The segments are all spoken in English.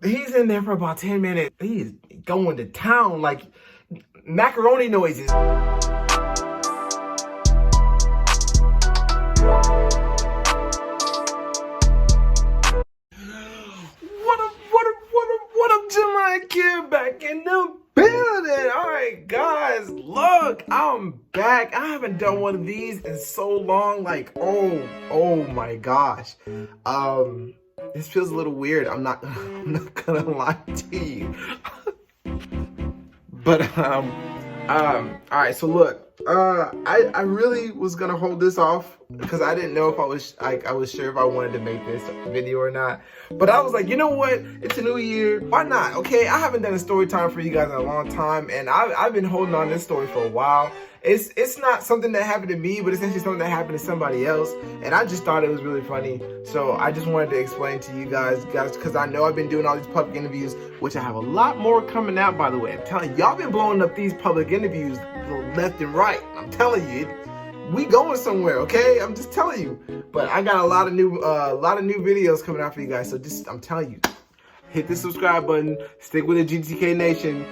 He's in there for about 10 minutes. He's going to town like macaroni noises. What up, Gemini Kid back in the building. All right, guys, look, I'm back. I haven't done one of these in so long. Like, oh my gosh. This feels a little weird. I'm not gonna lie to you. But all right, so look, I really was gonna hold this off because I didn't know if I was sure if I wanted to make this video or not. But I was like, you know what? It's a new year. Why not? Okay, I haven't done a story time for you guys in a long time, and I've been holding on to this story for a while. It's not something that happened to me, but it's actually something that happened to somebody else, and I just thought it was really funny. So I just wanted to explain to you guys, because I know I've been doing all these public interviews, which I have a lot more coming out, by the way. I'm telling you, y'all been blowing up these public interviews left and right. I'm telling you, we going somewhere, okay? I'm just telling you. But I got a lot of new videos coming out for you guys. So I'm telling you, hit the subscribe button, stick with the GTK Nation.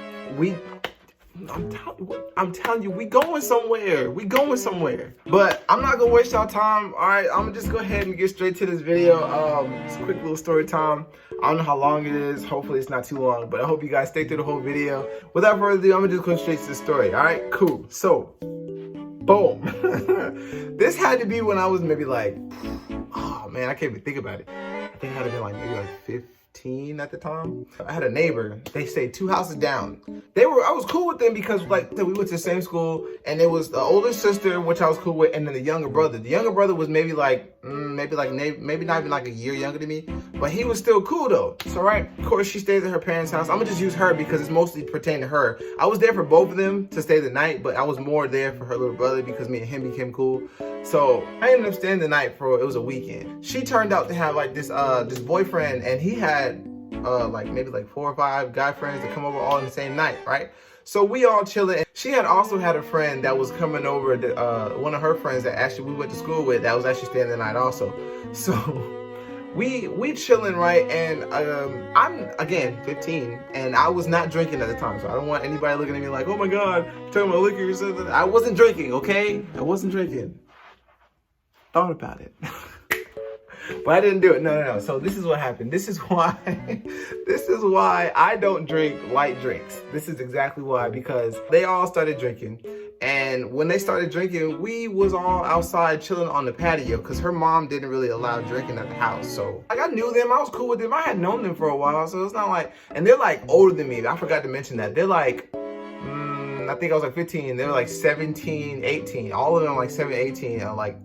I'm telling you, we going somewhere. We going somewhere. But I'm not gonna waste y'all time. All right, I'm gonna just go ahead and get straight to this video. It's a quick little story time. I don't know how long it is. Hopefully it's not too long, but I hope you guys stay through the whole video. Without further ado, I'm gonna just go straight to the story. All right, cool. So, boom. This had to be when I was maybe like, oh man, I can't even think about it. I think I had to be like maybe like 15 at the time. I had a neighbor. They stayed 2 houses down. I was cool with them because like we went to the same school, and it was the older sister, which I was cool with, and then the younger brother. The younger brother was maybe not even like a year younger than me, but he was still cool though. So right, of course she stays at her parents' house. I'm gonna just use her because it's mostly pertaining to her. I was there for both of them to stay the night, but I was more there for her little brother because me and him became cool. So I ended up staying the night it was a weekend. She turned out to have like this boyfriend, and he had maybe 4 or 5 guy friends that come over all in the same night, right? So we all chilling. She had also had a friend that was coming over, one of her friends that actually we went to school with, that was actually staying the night also. So we chilling, right? And I'm again 15, and I was not drinking at the time, so I don't want anybody looking at me like, oh my god, you're talking about liquor or something. I wasn't drinking, okay? I wasn't drinking. Thought about it. But I didn't do it. No. So this is what happened. This is why I don't drink light drinks. This is exactly why, because they all started drinking. And when they started drinking, we was all outside chilling on the patio because her mom didn't really allow drinking at the house. So like I knew them, I was cool with them. I had known them for a while, so it's not like, and they're like older than me. I forgot to mention that. They're like, I think I was like 15, they were like 17, 18. All of them like 7, 18, or like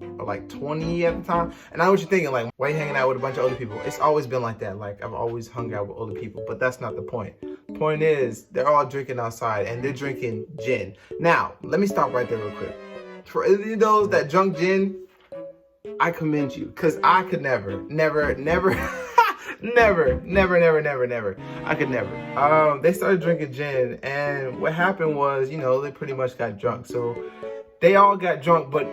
20 at the time. And I know what you're thinking, like, why are you hanging out with a bunch of older people? It's always been like that. Like, I've always hung out with older people, but that's not the point. The point is, they're all drinking outside, and they're drinking gin. Now, let me stop right there real quick. For any of those that drunk gin, I commend you, because I could never. Never. I could never. They started drinking gin, and what happened was, they pretty much got drunk. So they all got drunk, but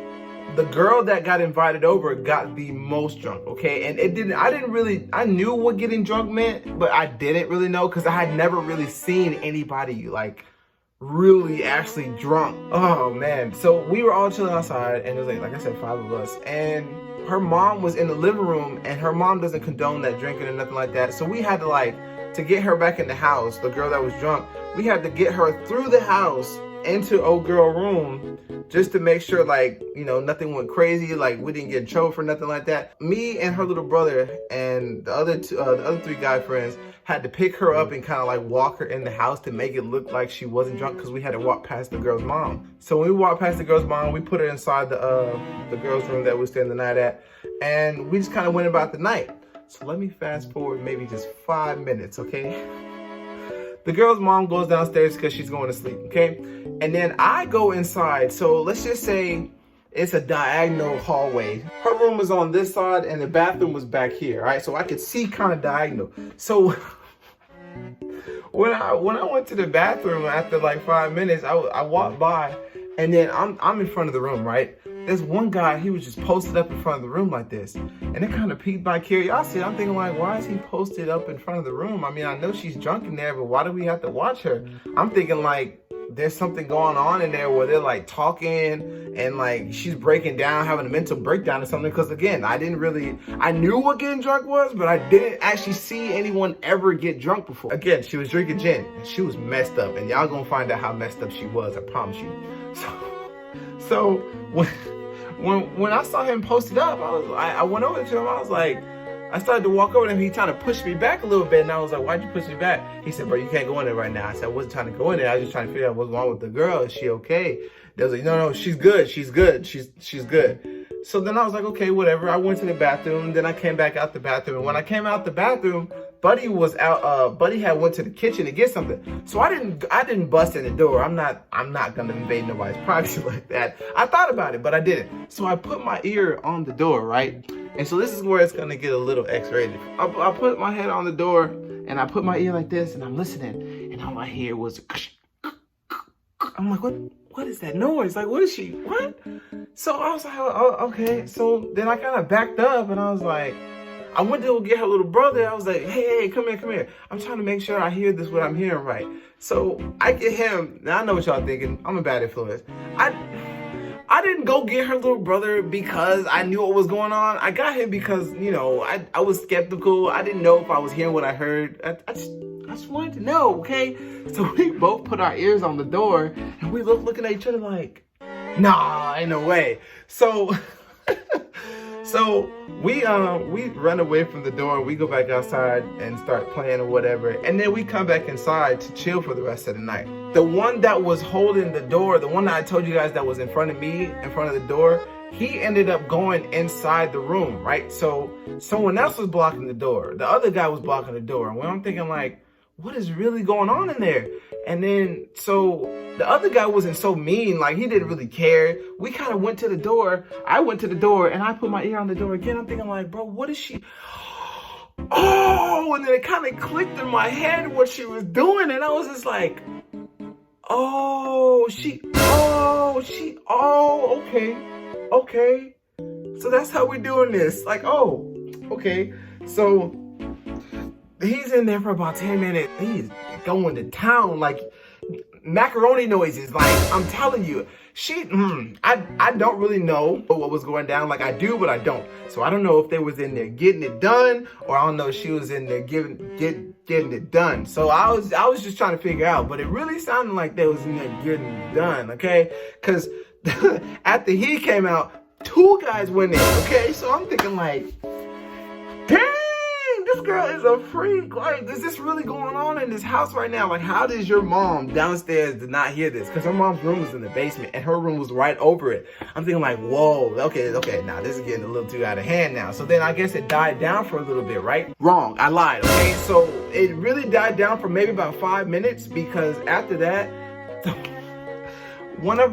the girl that got invited over got the most drunk, okay? And I knew what getting drunk meant, but I didn't really know because I had never really seen anybody like really actually drunk. Oh man. So we were all chilling outside, and it was like I said, 5 of us, and her mom was in the living room, and her mom doesn't condone that drinking or nothing like that. So we had to get her back in the house, the girl that was drunk, we had to get her through the house into old girl room just to make sure nothing went crazy, like we didn't get in trouble for nothing like that. Me and her little brother and the other 3 guy friends had to pick her up and kind of walk her in the house to make it look like she wasn't drunk, because we had to walk past the girl's mom. So when we walked past the girl's mom, we put her inside the girl's room that we was staying the night at, and we just kind of went about the night. So let me fast forward maybe just 5 minutes, okay? The girl's mom goes downstairs because she's going to sleep, okay? And then I go inside. So let's just say it's a diagonal hallway. Her room was on this side, and the bathroom was back here, all right? So I could see kind of diagonal. So when I went to the bathroom after 5 minutes, I walked by, and then I'm in front of the room, right? this one guy, he was just posted up in front of the room like this. And it kind of piqued my curiosity. I'm thinking like, why is he posted up in front of the room? I mean, I know she's drunk in there, but why do we have to watch her? I'm thinking like, there's something going on in there where they're like talking and like she's breaking down, having a mental breakdown or something. Because again, I knew what getting drunk was, but I didn't actually see anyone ever get drunk before. Again, she was drinking gin and she was messed up, and y'all gonna find out how messed up she was, I promise you. So when I saw him posted up, I went over to him. I was like, I started to walk over to him. He tried to push me back a little bit, and I was like, why'd you push me back? He said, bro, you can't go in there right now. I said, I wasn't trying to go in there. I was just trying to figure out what's wrong with the girl. Is she okay? They was like, no, she's good. She's good. She's good. So then I was like, okay, whatever. I went to the bathroom. Then I came back out the bathroom. And when I came out the bathroom, Buddy was out. Buddy had went to the kitchen to get something. So I didn't bust in the door. I'm not gonna invade nobody's privacy like that. I thought about it, but I didn't. So I put my ear on the door, right? And so this is where it's gonna get a little X-rated. I put my head on the door and I put my ear like this and I'm listening, and all I hear was, I'm like, what is that noise? Like, what is she? What? So I was like, oh, okay. So then I kind of backed up and I was like, I went to go get her little brother. I was like, hey, come here. I'm trying to make sure I hear this, what I'm hearing right. So I get him. Now I know what y'all thinking. I'm a bad influence. I didn't go get her little brother because I knew what was going on. I got him because, you know, I was skeptical. I didn't know if I was hearing what I heard. I just wanted to know, okay? So we both put our ears on the door and we looking at each other like, nah, ain't no way. So we run away from the door. We go back outside and start playing or whatever. And then we come back inside to chill for the rest of the night. The one that was holding the door, the one that I told you guys that was in front of me, in front of the door, he ended up going inside the room, right? So someone else was blocking the door. The other guy was blocking the door. And when I'm thinking like, what is really going on in there? And then, so the other guy wasn't so mean, like he didn't really care. We kind of went to the door. I went to the door and I put my ear on the door again. I'm thinking like, bro, what is she? Oh, and then it kind of clicked in my head what she was doing. And I was just like, okay. So that's how we're doing this. Like, oh, okay. So he's in there for about 10 minutes. He's going to town, like macaroni noises. Like, I'm telling you, I don't really know what was going down. Like, I do, but I don't. So I don't know if they was in there getting it done, or I don't know if she was in there getting it done. So I was just trying to figure out, but it really sounded like they was in there getting it done, okay? Because after he came out, 2 guys went in, okay? So I'm thinking like, dang, this girl is a freak. Like, is this really going on in this house right now? Like, how does your mom downstairs did not hear this? Because her mom's room was in the basement and her room was right over it. I'm thinking like, whoa, okay, now this is getting a little too out of hand now. So then I guess it died down for a little bit, right? Wrong, I lied, okay? So it really died down for maybe about 5 minutes, because after that, one of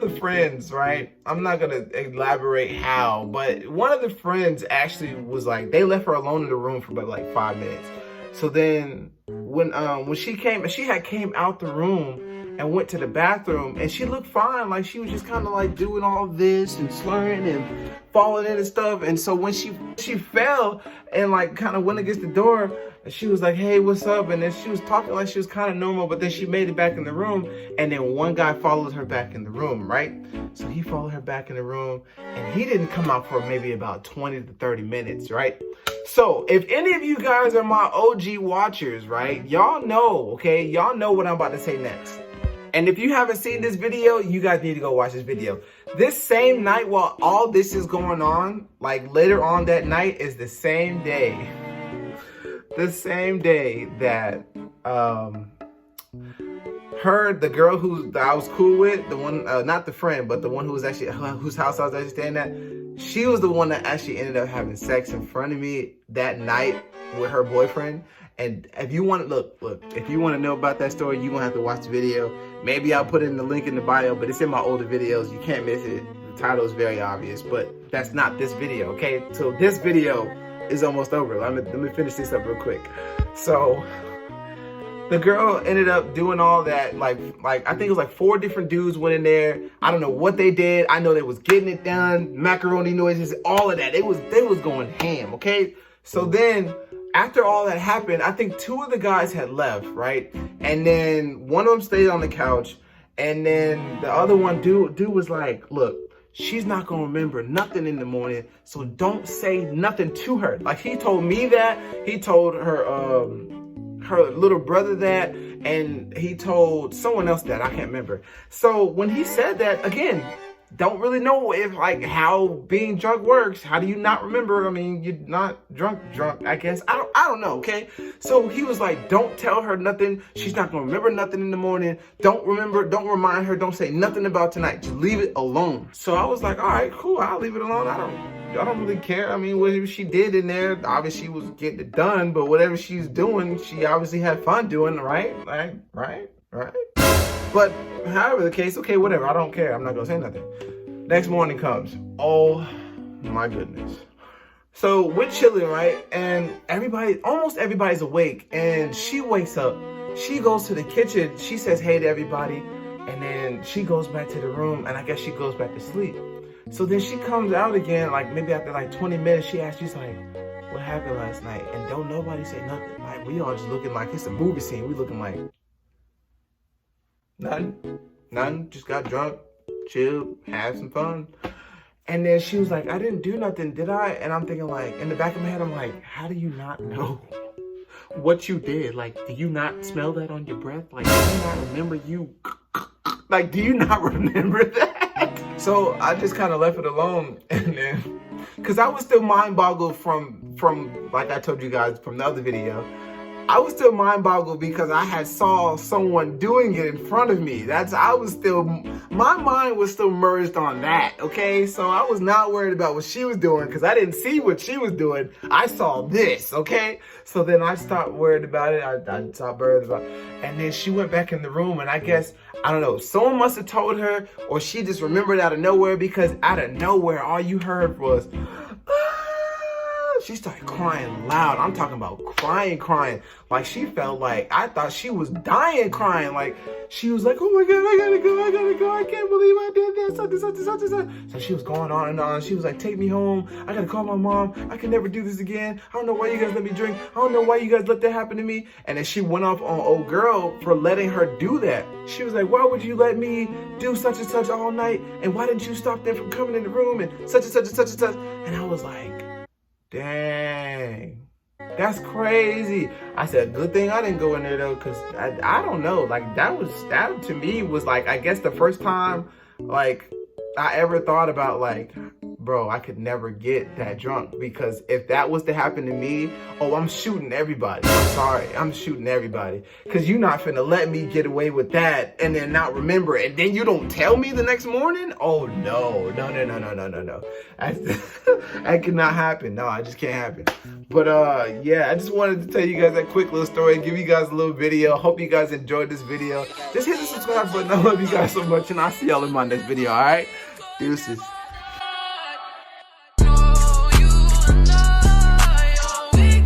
the friends, right? I'm not gonna elaborate how, but one of the friends actually was like, they left her alone in the room for about like 5 minutes. So then when she had came out the room and went to the bathroom, and she looked fine. Like, she was just kind of like doing all this and slurring and falling in and stuff. And so when she fell and like kind of went against the door, she was like, hey, what's up? And then she was talking like she was kind of normal, but then she made it back in the room. And then one guy followed her back in the room, right? So he followed her back in the room, and he didn't come out for maybe about 20 to 30 minutes, right? So if any of you guys are my OG watchers, right? Y'all know, okay? Y'all know what I'm about to say next. And if you haven't seen this video, you guys need to go watch this video. This same night while all this is going on, like later on that night, is the same day. The same day that the girl that I was cool with, the one, not the friend, but the one who was actually, whose house I was actually staying at, she was the one that actually ended up having sex in front of me that night with her boyfriend. And if you want to, look, if you want to know about that story, you're going to have to watch the video. Maybe I'll put it in the link in the bio, but it's in my older videos. You can't miss it. The title is very obvious, but that's not this video, okay? So this video is almost over. Let me finish this up real quick. So the girl ended up doing all that. Like I think it was like 4 different dudes went in there. I don't know what they did. I know they was getting it done, macaroni noises, all of that. They was going ham, okay? So then after all that happened, I think 2 of the guys had left, right? And then one of them stayed on the couch, and then the other one dude was like, look, she's not gonna remember nothing in the morning, so don't say nothing to her. Like, he told me that, he told her little brother that, and he told someone else that, I can't remember. So when he said that, again, don't really know if, like, how being drunk works. How do you not remember? I mean, you're not drunk, I guess. I don't know, okay? So he was like, don't tell her nothing. She's not gonna remember nothing in the morning. Don't remind her, don't say nothing about tonight. Just leave it alone. So I was like, all right, cool, I'll leave it alone. I don't really care. I mean, whatever she did in there, obviously she was getting it done, but whatever she's doing, she obviously had fun doing, right? Right? But however the case, okay, whatever, I don't care. I'm not gonna say nothing. Next morning comes. Oh my goodness. So we're chilling, right? And almost everybody's awake, and she wakes up. She goes to the kitchen. She says hey to everybody, and then she goes back to the room, and I guess she goes back to sleep. So then she comes out again, like maybe after like 20 minutes, she's like, what happened last night? And don't nobody say nothing. Like, we all just looking like it's a movie scene. We looking like, nothing, just got drunk, chilled, had some fun. And then she was like, I didn't do nothing, did I? And I'm thinking, like, in the back of my head, I'm like, how do you not know what you did? Like, do you not smell that on your breath? Like, do you not remember like, do you not remember that? So I just kind of left it alone. And then, because I was still mind boggled from, like I told you guys from the other video, I was still mind boggled because I had saw someone doing it in front of me. My mind was still merged on that, okay? So I was not worried about what she was doing because I didn't see what she was doing. I saw this, okay? So then I stopped worried about it. I stopped worried about it. And then she went back in the room, and I guess, I don't know, someone must have told her, or she just remembered out of nowhere, because out of nowhere, all you heard was, she started crying loud. I'm talking about crying. Like, she felt like, I thought she was dying crying. Like, she was like, oh my God, I gotta go. I can't believe I did this, something. So she was going on and on. She was like, take me home. I gotta call my mom. I can never do this again. I don't know why you guys let me drink. I don't know why you guys let that happen to me. And then she went off on old girl for letting her do that. She was like, why would you let me do such and such all night? And why didn't you stop them from coming in the room and such and such? And I was like, dang, that's crazy. I said, good thing I didn't go in there though, because I don't know, like that to me was like, I guess the first time like I ever thought about, like, bro, I could never get that drunk, because if that was to happen to me, oh, I'm shooting everybody. I'm sorry, I'm shooting everybody, because you're not finna let me get away with that and then not remember it, and then you don't tell me the next morning. Oh no. That could not happen. No, I just can't happen. But yeah, I just wanted to tell you guys that quick little story, give you guys a little video. Hope you guys enjoyed this video. Just hit the subscribe button. I love you guys so much, and I'll see y'all in my next video. All right, deuces.